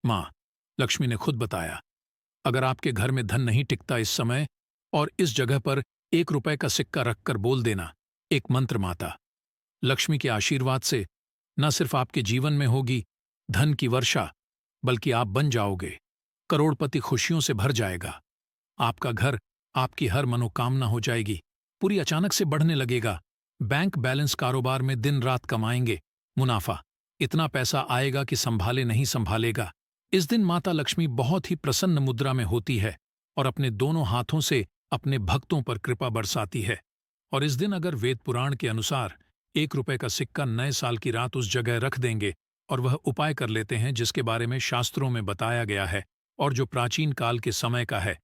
माँ लक्ष्मी ने खुद बताया, अगर आपके घर में धन नहीं टिकता इस समय और इस जगह पर 1 रुपए का सिक्का रखकर बोल देना, एक मंत्र माता लक्ष्मी के आशीर्वाद से न सिर्फ आपके जीवन में होगी धन की वर्षा, बल्कि आप बन जाओगे करोड़पति। खुशियों से भर जाएगा आपका घर, आपकी हर मनोकामना हो जाएगी पूरी, अचानक से बढ़ने लगेगा बैंक बैलेंस, कारोबार में दिन रात कमाएंगे मुनाफा, इतना पैसा आएगा कि संभाले नहीं संभालेगा। इस दिन माता लक्ष्मी बहुत ही प्रसन्न मुद्रा में होती है और अपने दोनों हाथों से अपने भक्तों पर कृपा बरसाती है। और इस दिन अगर वेद पुराण के अनुसार 1 रुपए का सिक्का नए साल की रात उस जगह रख देंगे और वह उपाय कर लेते हैं जिसके बारे में शास्त्रों में बताया गया है और जो प्राचीन काल के समय का है,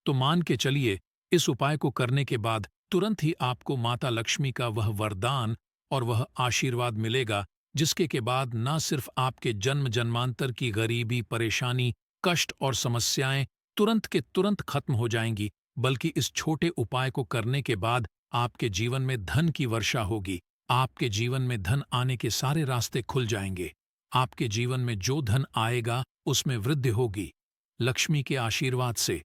तो मान के चलिए इस उपाय को करने के बाद तुरंत ही आपको माता लक्ष्मी का वह वरदान और वह आशीर्वाद मिलेगा जिसके के बाद न सिर्फ आपके जन्म जन्मांतर की गरीबी, परेशानी, कष्ट और समस्याएं तुरंत के तुरंत खत्म हो जाएंगी, बल्कि इस छोटे उपाय को करने के बाद आपके जीवन में धन की वर्षा होगी। आपके जीवन में धन आने के सारे रास्ते खुल जाएंगे। आपके जीवन में जो धन आएगा उसमें वृद्धि होगी लक्ष्मी के आशीर्वाद से।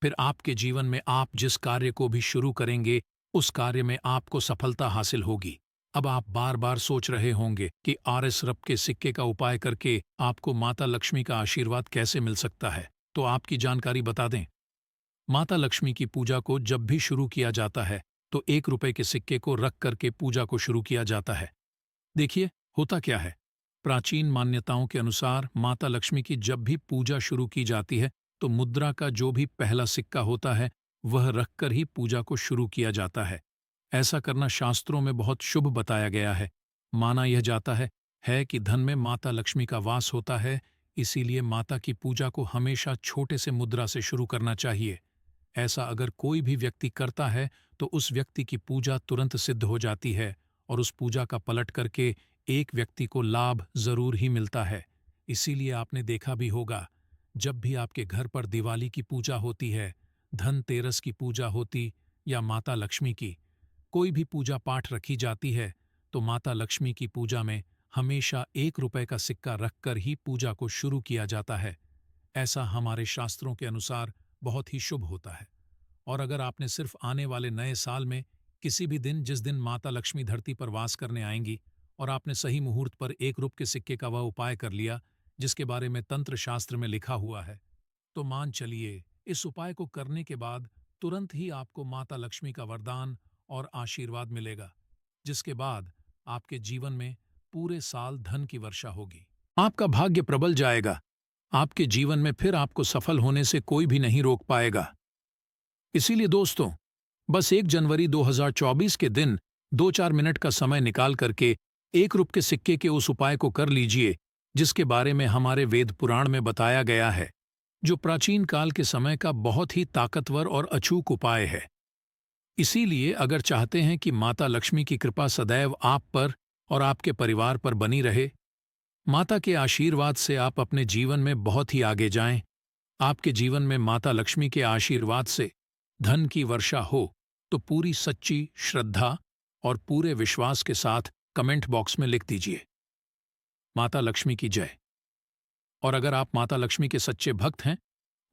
फिर आपके जीवन में आप जिस कार्य को भी शुरू करेंगे उस कार्य में आपको सफलता हासिल होगी। अब आप बार बार सोच रहे होंगे कि आरएस रब के सिक्के का उपाय करके आपको माता लक्ष्मी का आशीर्वाद कैसे मिल सकता है, तो आपकी जानकारी बता दें। माता लक्ष्मी की पूजा को जब भी शुरू किया जाता है तो 1 रुपए के सिक्के को रख करके पूजा को शुरू किया जाता है। देखिए होता क्या है, प्राचीन मान्यताओं के अनुसार माता लक्ष्मी की जब भी पूजा शुरू की जाती है तो मुद्रा का जो भी पहला सिक्का होता है वह रखकर ही पूजा को शुरू किया जाता है। ऐसा करना शास्त्रों में बहुत शुभ बताया गया है। माना यह जाता है कि धन में माता लक्ष्मी का वास होता है, इसीलिए माता की पूजा को हमेशा छोटे से मुद्रा से शुरू करना चाहिए। ऐसा अगर कोई भी व्यक्ति करता है तो उस व्यक्ति की पूजा तुरंत सिद्ध हो जाती है और उस पूजा का पलट करके एक व्यक्ति को लाभ जरूर ही मिलता है। इसीलिए आपने देखा भी होगा, जब भी आपके घर पर दिवाली की पूजा होती है, धनतेरस की पूजा होती या माता लक्ष्मी की कोई भी पूजा पाठ रखी जाती है, तो माता लक्ष्मी की पूजा में हमेशा 1 रुपए का सिक्का रखकर ही पूजा को शुरू किया जाता है। ऐसा हमारे शास्त्रों के अनुसार बहुत ही शुभ होता है। और अगर आपने सिर्फ आने वाले नए साल में किसी भी दिन, जिस दिन माता लक्ष्मी धरती पर वास करने आएंगी, और आपने सही मुहूर्त पर 1 रुपए के सिक्के का वह उपाय कर लिया जिसके बारे में तंत्र शास्त्र में लिखा हुआ है, तो मान चलिए इस उपाय को करने के बाद तुरंत ही आपको माता लक्ष्मी का वरदान और आशीर्वाद मिलेगा, जिसके बाद आपके जीवन में पूरे साल धन की वर्षा होगी। आपका भाग्य प्रबल जाएगा। आपके जीवन में फिर आपको सफल होने से कोई भी नहीं रोक पाएगा। इसीलिए दोस्तों, बस 1 जनवरी 2024 के दिन 2-4 मिनट का समय निकाल करके 1 रुपए के सिक्के के उस उपाय को कर लीजिए जिसके बारे में हमारे वेद पुराण में बताया गया है, जो प्राचीन काल के समय का बहुत ही ताकतवर और अचूक उपाय है। इसीलिए अगर चाहते हैं कि माता लक्ष्मी की कृपा सदैव आप पर और आपके परिवार पर बनी रहे, माता के आशीर्वाद से आप अपने जीवन में बहुत ही आगे जाएं, आपके जीवन में माता लक्ष्मी के आशीर्वाद से धन की वर्षा हो, तो पूरी सच्ची श्रद्धा और पूरे विश्वास के साथ कमेंट बॉक्स में लिख दीजिए, माता लक्ष्मी की जय। और अगर आप माता लक्ष्मी के सच्चे भक्त हैं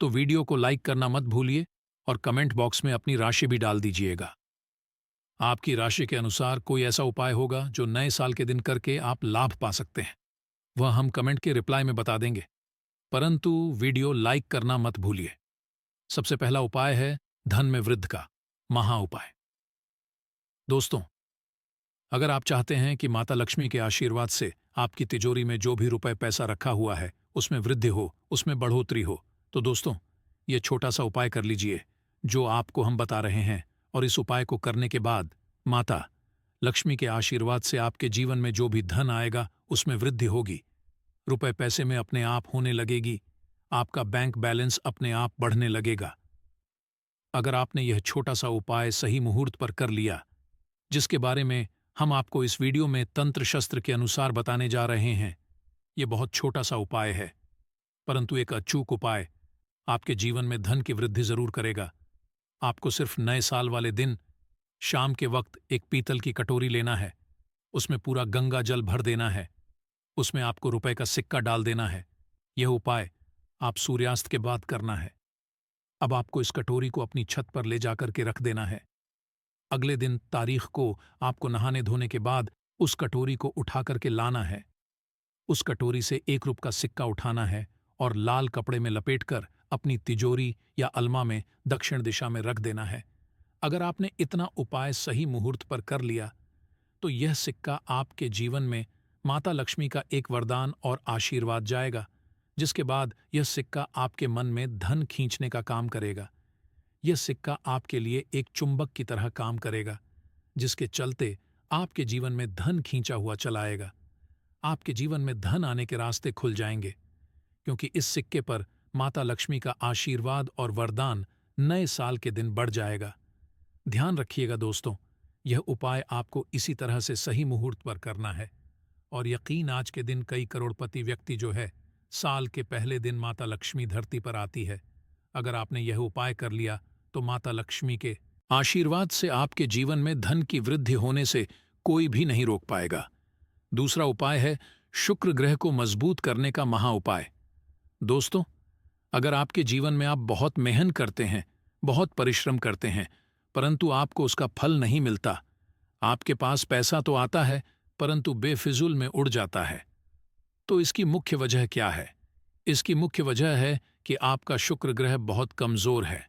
तो वीडियो को लाइक करना मत भूलिए और कमेंट बॉक्स में अपनी राशि भी डाल दीजिएगा। आपकी राशि के अनुसार कोई ऐसा उपाय होगा जो नए साल के दिन करके आप लाभ पा सकते हैं, वह हम कमेंट के रिप्लाई में बता देंगे, परंतु वीडियो लाइक करना मत भूलिए। सबसे पहला उपाय है धन में वृद्धि का महा उपाय। दोस्तों, अगर आप चाहते हैं कि माता लक्ष्मी के आशीर्वाद से आपकी तिजोरी में जो भी रुपए पैसा रखा हुआ है उसमें वृद्धि हो, उसमें बढ़ोतरी हो, तो दोस्तों ये छोटा सा उपाय कर लीजिए जो आपको हम बता रहे हैं। और इस उपाय को करने के बाद माता लक्ष्मी के आशीर्वाद से आपके जीवन में जो भी धन आएगा उसमें वृद्धि होगी, रुपए पैसे में अपने आप होने लगेगी, आपका बैंक बैलेंस अपने आप बढ़ने लगेगा। अगर आपने यह छोटा सा उपाय सही मुहूर्त पर कर लिया, जिसके बारे में हम आपको इस वीडियो में तंत्र शस्त्र के अनुसार बताने जा रहे हैं, यह बहुत छोटा सा उपाय है, परंतु एक अचूक उपाय आपके जीवन में धन की वृद्धि जरूर करेगा। आपको सिर्फ नए साल वाले दिन शाम के वक्त एक पीतल की कटोरी लेना है, उसमें पूरा गंगा जल भर देना है, उसमें आपको रुपए का सिक्का डाल देना है। यह उपाय आप सूर्यास्त के बाद करना है। अब आपको इस कटोरी को अपनी छत पर ले जाकर के रख देना है। अगले दिन तारीख को आपको नहाने धोने के बाद उस कटोरी को उठा करके लाना है। उस कटोरी से 1 रुपये का सिक्का उठाना है और लाल कपड़े में लपेटकर अपनी तिजोरी या अलमा में दक्षिण दिशा में रख देना है। अगर आपने इतना उपाय सही मुहूर्त पर कर लिया तो यह सिक्का आपके जीवन में माता लक्ष्मी का एक वरदान और आशीर्वाद जाएगा, जिसके बाद यह सिक्का आपके मन में धन खींचने का काम करेगा। यह सिक्का आपके लिए एक चुंबक की तरह काम करेगा, जिसके चलते आपके जीवन में धन खींचा हुआ चलाएगा। आपके जीवन में धन आने के रास्ते खुल जाएंगे, क्योंकि इस सिक्के पर माता लक्ष्मी का आशीर्वाद और वरदान नए साल के दिन बढ़ जाएगा। ध्यान रखिएगा दोस्तों, यह उपाय आपको इसी तरह से सही मुहूर्त पर करना है। और यकीन, आज के दिन कई करोड़पति व्यक्ति जो है, साल के पहले दिन माता लक्ष्मी धरती पर आती है। अगर आपने यह उपाय कर लिया तो माता लक्ष्मी के आशीर्वाद से आपके जीवन में धन की वृद्धि होने से कोई भी नहीं रोक पाएगा। दूसरा उपाय है शुक्र ग्रह को मजबूत करने का महा उपाय। दोस्तों, अगर आपके जीवन में आप बहुत मेहनत करते हैं, बहुत परिश्रम करते हैं, परंतु आपको उसका फल नहीं मिलता, आपके पास पैसा तो आता है परंतु बेफिजूल में उड़ जाता है, तो इसकी मुख्य वजह क्या है? इसकी मुख्य वजह है कि आपका शुक्र ग्रह बहुत कमजोर है।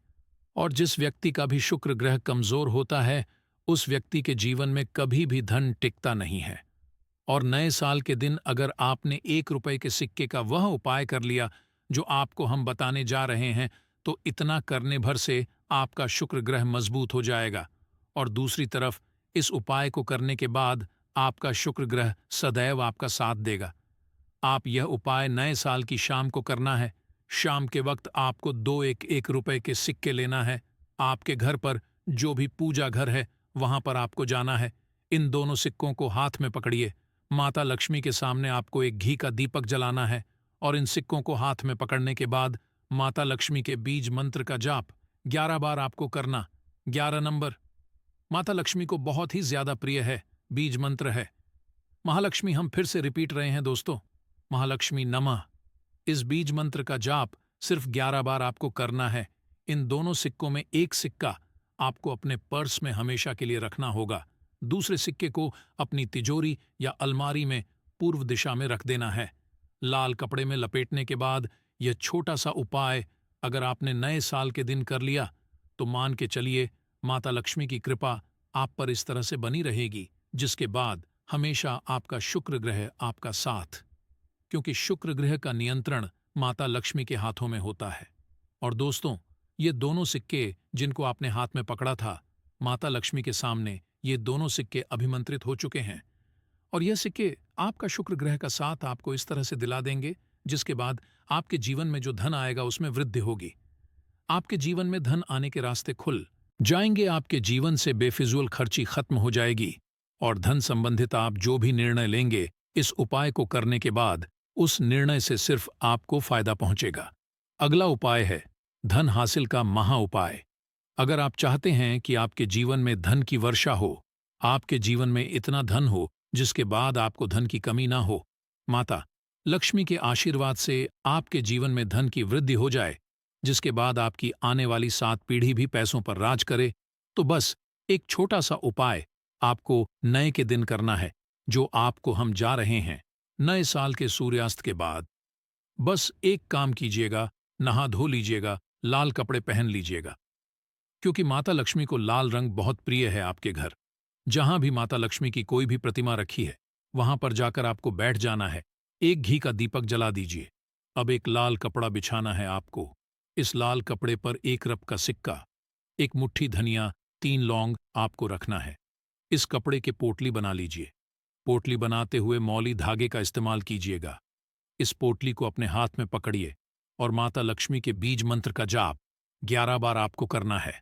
और जिस व्यक्ति का भी शुक्र ग्रह कमजोर होता है, उस व्यक्ति के जीवन में कभी भी धन टिकता नहीं है। और नए साल के दिन अगर आपने 1 रुपये के सिक्के का वह उपाय कर लिया जो आपको हम बताने जा रहे हैं, तो इतना करने भर से आपका शुक्र ग्रह मजबूत हो जाएगा। और दूसरी तरफ इस उपाय को करने के बाद आपका शुक्र ग्रह सदैव आपका साथ देगा। आप यह उपाय नए साल की शाम को करना है। शाम के वक्त आपको 2 1-1 रुपये के सिक्के लेना है। आपके घर पर जो भी पूजा घर है वहां पर आपको जाना है। इन दोनों सिक्कों को हाथ में पकड़िए। माता लक्ष्मी के सामने आपको एक घी का दीपक जलाना है और इन सिक्कों को हाथ में पकड़ने के बाद माता लक्ष्मी के बीज मंत्र का जाप 11 बार आपको करना। 11 नंबर माता लक्ष्मी को बहुत ही ज्यादा प्रिय है, बीज मंत्र है। महालक्ष्मी, हम फिर से रिपीट रहे हैं दोस्तों, महालक्ष्मी नमः। इस बीज मंत्र का जाप सिर्फ 11 बार आपको करना है। इन दोनों सिक्कों में एक सिक्का आपको अपने पर्स में हमेशा के लिए रखना होगा। दूसरे सिक्के को अपनी तिजोरी या अलमारी में पूर्व दिशा में रख देना है। लाल कपड़े में लपेटने के बाद यह छोटा सा उपाय अगर आपने नए साल के दिन कर लिया तो मान के चलिए माता लक्ष्मी की कृपा आप पर इस तरह से बनी रहेगी, जिसके बाद हमेशा आपका शुक्र ग्रह आपका साथ, क्योंकि शुक्र ग्रह का नियंत्रण माता लक्ष्मी के हाथों में होता है। और दोस्तों, ये दोनों सिक्के जिनको आपने हाथ में पकड़ा था, माता लक्ष्मी के सामने ये दोनों सिक्के अभिमंत्रित हो चुके हैं। और यह सिक्के आपका शुक्र ग्रह का साथ आपको इस तरह से दिला देंगे, जिसके बाद आपके जीवन में जो धन आएगा उसमें वृद्धि होगी। आपके जीवन में धन आने के रास्ते खुल जाएंगे। आपके जीवन से बेफिजूल खर्ची खत्म हो जाएगी और धन संबंधित आप जो भी निर्णय लेंगे इस उपाय को करने के बाद उस निर्णय से सिर्फ आपको फायदा पहुंचेगा। अगला उपाय है धन हासिल का महा उपाय। अगर आप चाहते हैं कि आपके जीवन में धन की वर्षा हो, आपके जीवन में इतना धन हो जिसके बाद आपको धन की कमी ना हो, माता लक्ष्मी के आशीर्वाद से आपके जीवन में धन की वृद्धि हो जाए, जिसके बाद आपकी आने वाली 7 पीढ़ी भी पैसों पर राज करे, तो बस एक छोटा सा उपाय आपको नए के दिन करना है, जो आपको हम जा रहे हैं नए साल के सूर्यास्त के बाद। बस एक काम कीजिएगा, नहा धो लीजिएगा, लाल कपड़े पहन लीजिएगा, क्योंकि माता लक्ष्मी को लाल रंग बहुत प्रिय है। आपके घर जहां भी माता लक्ष्मी की कोई भी प्रतिमा रखी है वहां पर जाकर आपको बैठ जाना है। एक घी का दीपक जला दीजिए। अब एक लाल कपड़ा बिछाना है आपको। इस लाल कपड़े पर 1 रुपये का सिक्का, एक मुट्ठी धनिया, 3 लौंग आपको रखना है। इस कपड़े के पोटली बना लीजिए। पोटली बनाते हुए मौली धागे का इस्तेमाल कीजिएगा। इस पोटली को अपने हाथ में पकड़िए और माता लक्ष्मी के बीज मंत्र का जाप 11 बार आपको करना है।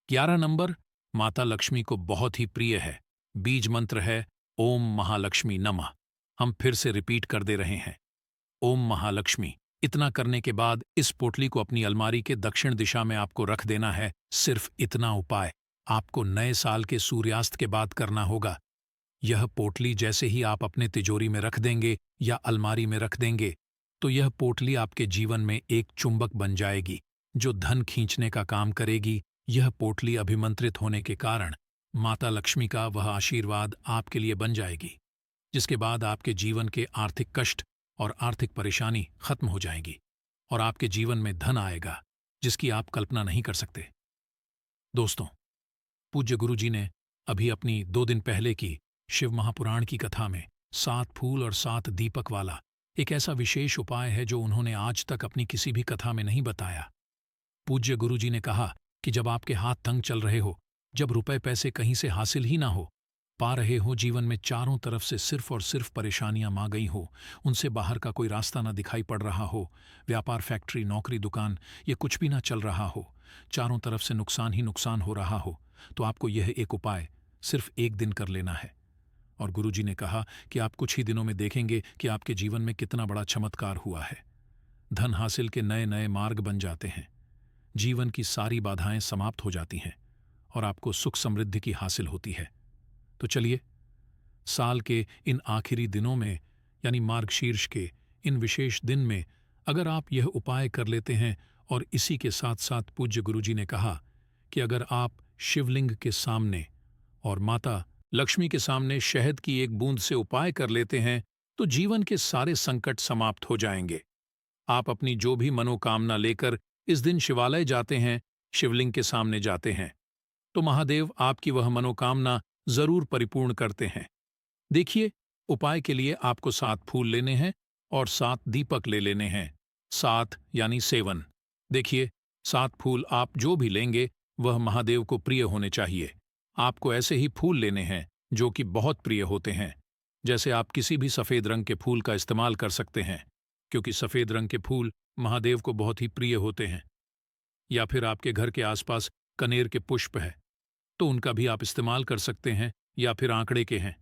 11 नंबर माता लक्ष्मी को बहुत ही प्रिय है। बीज मंत्र है ओम महालक्ष्मी नमः। हम फिर से रिपीट कर दे रहे हैं, ओम महालक्ष्मी। इतना करने के बाद इस पोटली को अपनी अलमारी के दक्षिण दिशा में आपको रख देना है। सिर्फ इतना उपाय आपको नए साल के सूर्यास्त के बाद करना होगा। यह पोटली जैसे ही आप अपने तिजोरी में रख देंगे या अलमारी में रख देंगे तो यह पोटली आपके जीवन में एक चुंबक बन जाएगी जो धन खींचने का काम करेगी। यह पोटली अभिमंत्रित होने के कारण माता लक्ष्मी का वह आशीर्वाद आपके लिए बन जाएगी, जिसके बाद आपके जीवन के आर्थिक कष्ट और आर्थिक परेशानी खत्म हो जाएगी और आपके जीवन में धन आएगा जिसकी आप कल्पना नहीं कर सकते। दोस्तों, पूज्य गुरुजी ने अभी अपनी 2 दिन पहले की शिव महापुराण की कथा में 7 फूल और 7 दीपक वाला एक ऐसा विशेष उपाय है जो उन्होंने आज तक अपनी किसी भी कथा में नहीं बताया। पूज्य गुरुजी ने कहा कि जब आपके हाथ तंग चल रहे हो, जब रुपए पैसे कहीं से हासिल ही ना हो पा रहे हो, जीवन में चारों तरफ से सिर्फ और सिर्फ परेशानियां मा गई हो, उनसे बाहर का कोई रास्ता ना दिखाई पड़ रहा हो, व्यापार, फैक्ट्री, नौकरी, दुकान ये कुछ भी ना चल रहा हो, चारों तरफ से नुकसान ही नुकसान हो रहा हो, तो आपको यह एक उपाय सिर्फ 1 दिन कर लेना है। और गुरुजी ने कहा कि आप कुछ ही दिनों में देखेंगे कि आपके जीवन में कितना बड़ा चमत्कार हुआ है। धन हासिल के नए नए मार्ग बन जाते हैं, जीवन की सारी बाधाएं समाप्त हो जाती हैं और आपको सुख समृद्धि की हासिल होती है। तो चलिए, साल के इन आखिरी दिनों में यानी मार्गशीर्ष के इन विशेष दिन में अगर आप यह उपाय कर लेते हैं, और इसी के साथ साथ पूज्य गुरुजी ने कहा कि अगर आप शिवलिंग के सामने और माता लक्ष्मी के सामने शहद की एक बूंद से उपाय कर लेते हैं तो जीवन के सारे संकट समाप्त हो जाएंगे। आप अपनी जो भी मनोकामना लेकर इस दिन शिवालय जाते हैं, शिवलिंग के सामने जाते हैं, तो महादेव आपकी वह मनोकामना जरूर परिपूर्ण करते हैं। देखिए, उपाय के लिए आपको 7 फूल लेने हैं और 7 दीपक ले लेने हैं। 7 यानी 7। देखिए, 7 फूल आप जो भी लेंगे वह महादेव को प्रिय होने चाहिए। आपको ऐसे ही फूल लेने हैं जो कि बहुत प्रिय होते हैं। जैसे आप किसी भी सफ़ेद रंग के फूल का इस्तेमाल कर सकते हैं, क्योंकि सफ़ेद रंग के फूल महादेव को बहुत ही प्रिय होते हैं। या फिर आपके घर के आसपास कनेर के पुष्प है तो उनका भी आप इस्तेमाल कर सकते हैं, या फिर आंकड़े के हैं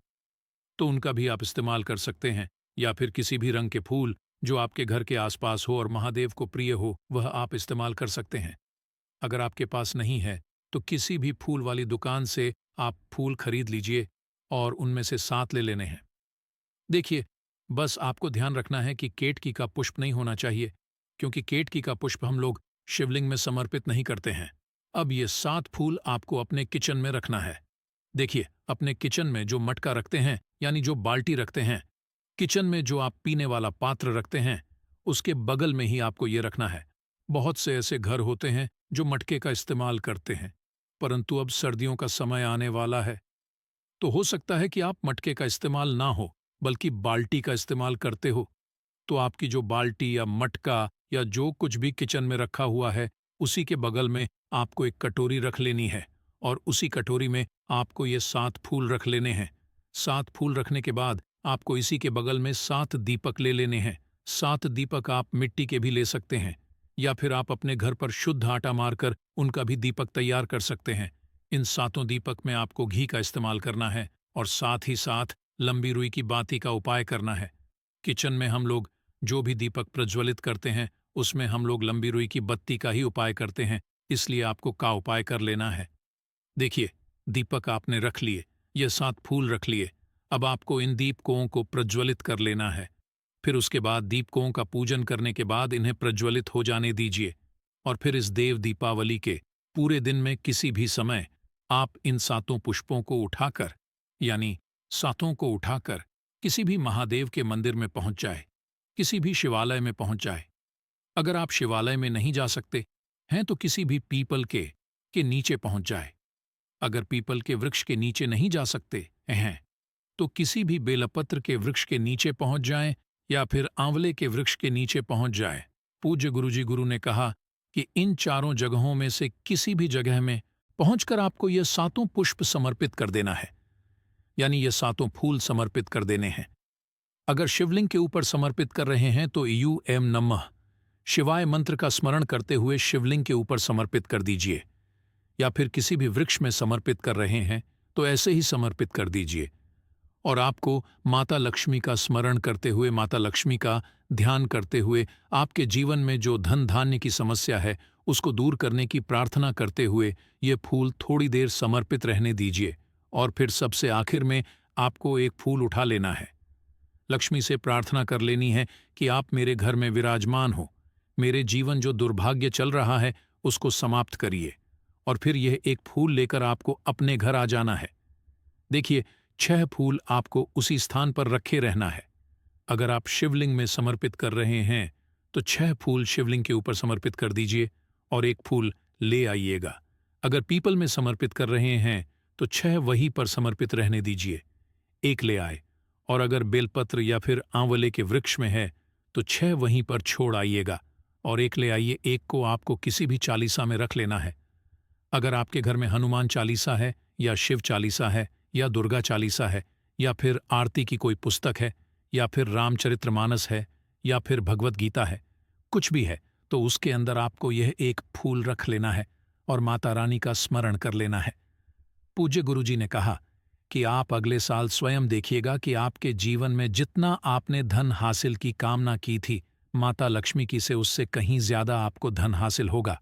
तो उनका भी आप इस्तेमाल कर सकते हैं, या फिर किसी भी रंग के फूल जो आपके घर के आसपास हो और महादेव को प्रिय हो वह आप इस्तेमाल कर सकते हैं। अगर आपके पास नहीं है तो किसी भी फूल वाली दुकान से आप फूल खरीद लीजिए और उनमें से 7 ले लेने हैं। देखिए, बस आपको ध्यान रखना है कि केतकी का पुष्प नहीं होना चाहिए, क्योंकि केतकी का पुष्प हम लोग शिवलिंग में समर्पित नहीं करते हैं। अब ये 7 फूल आपको अपने किचन में रखना है। देखिए, अपने किचन में जो मटका रखते हैं यानी जो बाल्टी रखते हैं, किचन में जो आप पीने वाला पात्र रखते हैं, उसके बगल में ही आपको ये रखना है। बहुत से ऐसे घर होते हैं जो मटके का इस्तेमाल करते हैं, परंतु अब सर्दियों का समय आने वाला है तो हो सकता है कि आप मटके का इस्तेमाल ना हो बल्कि बाल्टी का इस्तेमाल करते हो। तो आपकी जो बाल्टी या मटका या जो कुछ भी किचन में रखा हुआ है उसी के बगल में आपको एक कटोरी रख लेनी है, और उसी कटोरी में आपको ये 7 फूल रख लेने हैं। 7 फूल रखने के बाद आपको इसी के बगल में 7 दीपक ले लेने हैं। 7 दीपक आप मिट्टी के भी ले सकते हैं, या फिर आप अपने घर पर शुद्ध आटा मारकर उनका भी दीपक तैयार कर सकते हैं। इन 7 दीपक में आपको घी का इस्तेमाल करना है और साथ ही साथ लंबी रुई की बाती का उपाय करना है। किचन में हम लोग जो भी दीपक प्रज्वलित करते हैं उसमें हम लोग लंबी रुई की बत्ती का ही उपाय करते हैं, इसलिए आपको का उपाय कर लेना है। देखिए, दीपक आपने रख लिए, ये 7 फूल रख लिए। अब आपको इन दीपकों को प्रज्वलित कर लेना है। फिर उसके बाद दीपकों का पूजन करने के बाद इन्हें प्रज्वलित हो जाने दीजिए, और फिर इस देव दीपावली के पूरे दिन में किसी भी समय आप इन 7 पुष्पों को उठाकर यानी 7 को उठाकर किसी भी महादेव के मंदिर में पहुंच जाए, किसी भी शिवालय में पहुंच जाए। अगर आप शिवालय में नहीं जा सकते हैं तो किसी भी पीपल के नीचे पहुंच जाए। अगर पीपल के वृक्ष के नीचे नहीं जा सकते हैं तो किसी भी बेलपत्र के वृक्ष के नीचे पहुंच जाएं, या फिर आंवले के वृक्ष के नीचे पहुंच जाएं। पूज्य गुरुजी गुरु ने कहा कि इन चारों जगहों में से किसी भी जगह में पहुंचकर आपको ये 7 पुष्प समर्पित कर देना है, यानी ये 7 फूल समर्पित कर देने हैं। अगर शिवलिंग के ऊपर समर्पित कर रहे हैं तो यूएम नमः शिवाय मंत्र का स्मरण करते हुए शिवलिंग के ऊपर समर्पित कर दीजिए, या फिर किसी भी वृक्ष में समर्पित कर रहे हैं तो ऐसे ही समर्पित कर दीजिए। और आपको माता लक्ष्मी का स्मरण करते हुए, माता लक्ष्मी का ध्यान करते हुए आपके जीवन में जो धन धान्य की समस्या है उसको दूर करने की प्रार्थना करते हुए ये फूल थोड़ी देर समर्पित रहने दीजिए, और फिर सबसे आखिर में आपको एक फूल उठा लेना है। लक्ष्मी से प्रार्थना कर लेनी है कि आप मेरे घर में विराजमान हो, मेरे जीवन जो दुर्भाग्य चल रहा है उसको समाप्त करिए। और फिर यह एक फूल लेकर आपको अपने घर आ जाना है। देखिए, 6 फूल आपको उसी स्थान पर रखे रहना है। अगर आप शिवलिंग में समर्पित कर रहे हैं तो 6 फूल शिवलिंग के ऊपर समर्पित कर दीजिए और एक फूल ले आइएगा। अगर पीपल में समर्पित कर रहे हैं तो 6 वहीं पर समर्पित रहने दीजिए, एक ले आए। और अगर बेलपत्र या फिर आंवले के वृक्ष में है तो 6 वहीं पर छोड़ आइएगा और एक ले आइए। एक को आपको किसी भी चालीसा में रख लेना है। अगर आपके घर में हनुमान चालीसा है या शिव चालीसा है या दुर्गा चालीसा है या फिर आरती की कोई पुस्तक है या फिर रामचरितमानस है या फिर भगवत गीता है, कुछ भी है, तो उसके अंदर आपको यह एक फूल रख लेना है और माता रानी का स्मरण कर लेना है। पूज्य गुरुजी ने कहा कि आप अगले साल स्वयं देखिएगा कि आपके जीवन में जितना आपने धन हासिल की कामना की थी, माता लक्ष्मी की से उससे कहीं ज्यादा आपको धन हासिल होगा।